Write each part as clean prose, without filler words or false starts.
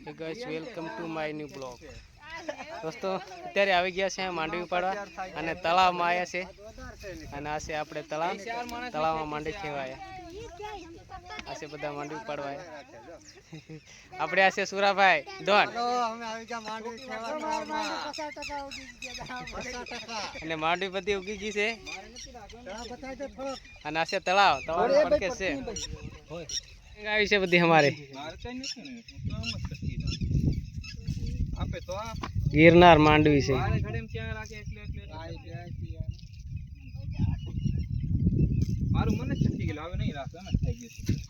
Hey guys, welcome to my new blog. દોસ્તો અત્યારે આવી ગયા છે માંડવી ઉપાડવા અને તળાવમાં આવ્યા છે અને આ છે આપણે તળાવમાં માંડવી ખેવાયા આ છે બધા માંડવી ઉપાડવા આપણે આ છે સુરાભાઈ ધોન અને માંડવી બધી ઉગી ગઈ છે અને આ છે તળાવ પડકે છે આવી છે બધી અમારે गिरनार मांडवी से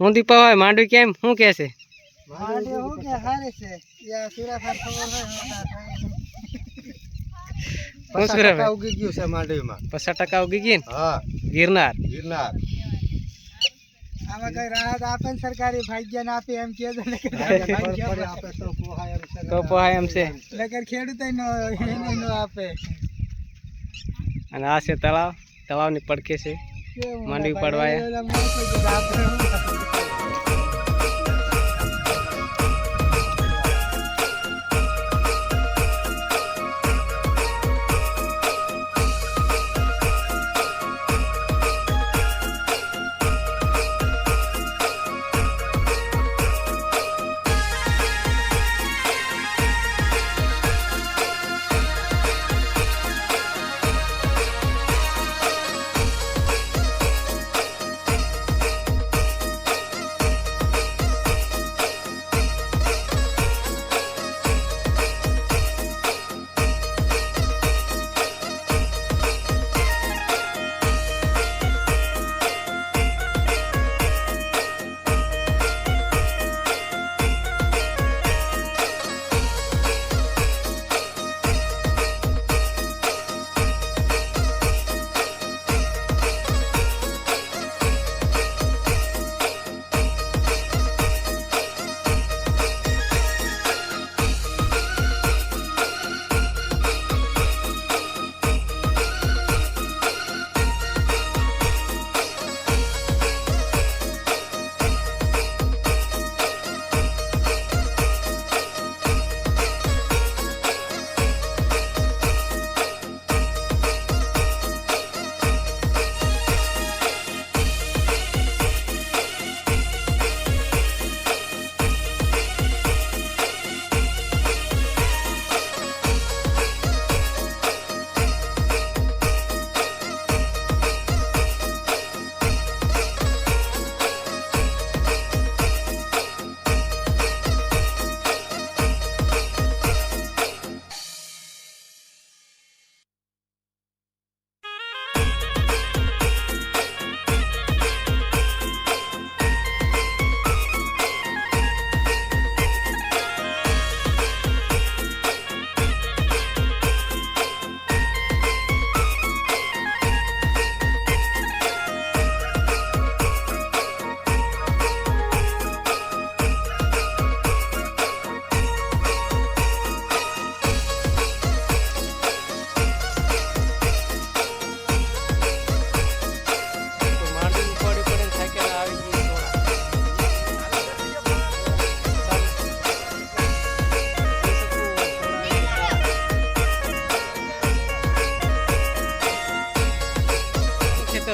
હું દીપા માંડવી કેમ શું કે છે ઉગી ગયું છે માંડવીમાં 50% ઉગી ગઈ ગિરનાર આમાં કઈ રાહત આપે ને સરકારી ભાગ્ય ના આપે એમ કે તો પોહાય એમ છે નકર ખેડૂત નો આપે અને આ છે તળાવની પડકે છે માંડવી પડવાયા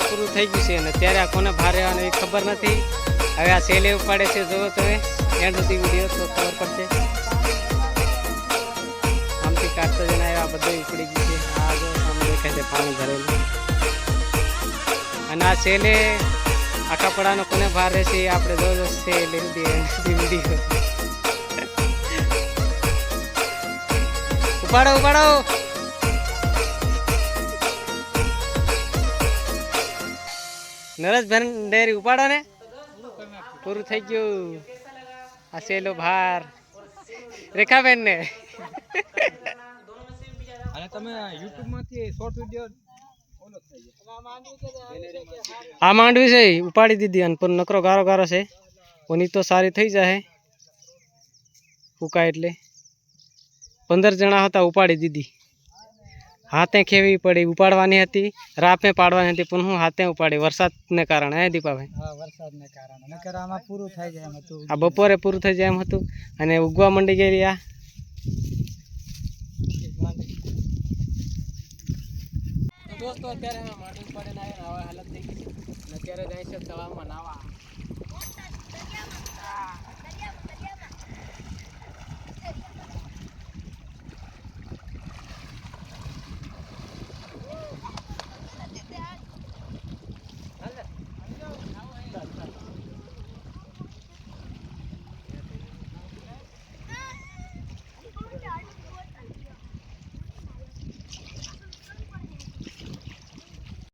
પૂરું થઈ ગયું છે અને ત્યારે આ કોને ભારે આવવાનું એ ખબર નથી હવે આ સેલે ઉપાડે છે જોવો તમે એન્ડ સુધી વિડીયો તો ખબર પડશે આમથી કાઢતા જઈને આ બધું ઉપડી ગયું છે આ જો સામે દેખાય છે પાણી ભરેલું અને આ સેલે આખા પડાનો કોને ભાર રહેશે એ આપણે જોજો સેલે વિડીયો ઉપાડો ઉપાડો નરેશભાઈ ડેરી ઉપાડો ને પૂરું થઈ ગયું આ સેલો ભાર રેખાબેન ને અને તમે YouTube માંથી શોર્ટ વિડિયો આ માંડવી છે ઉપાડી દીધી અને પણ નકરો ગારો ગારો છે ઓની તો સારી થઈ જાય ફૂકા એટલે 15 જણા હતા ઉપાડી દીધી હાથે ખેવી પડી, ઉપાડવાની હતી, રાપે પાડવાની હતી, પણ હું હાથે ઉપાડી વરસાદને કારણે. હે દીપાભાઈ? હા, વરસાદને કારણે નકર આમાં પૂરું થઈ જાય એમ હતું. આ બપોરે પૂરું થઈ જાય એમ હતું અને ઉગવા મંડી ગયેલી આ. તો દોસ્તો અત્યારે માંડવી ઉપાડીને આવ્યા, આવા હાલત થઈ ગઈ છે અને અત્યારે જાય છે તળાવમાં નાવા.